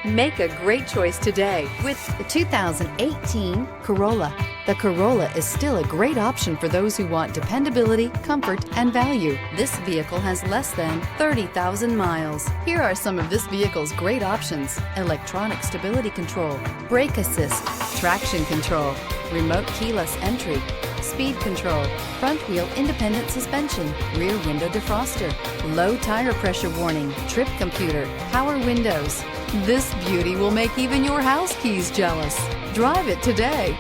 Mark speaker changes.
Speaker 1: Make a great choice today with the 2018 Corolla. The Corolla is still a great option for those who want dependability, comfort, and value. This vehicle has less than 30,000 miles. Here are some of this vehicle's great options: electronic stability control, brake assist, traction control, remote keyless entry, speed control, front wheel independent suspension, rear window defroster, low tire pressure warning, trip computer, power windows. This beauty will make even your house keys jealous. Drive it today.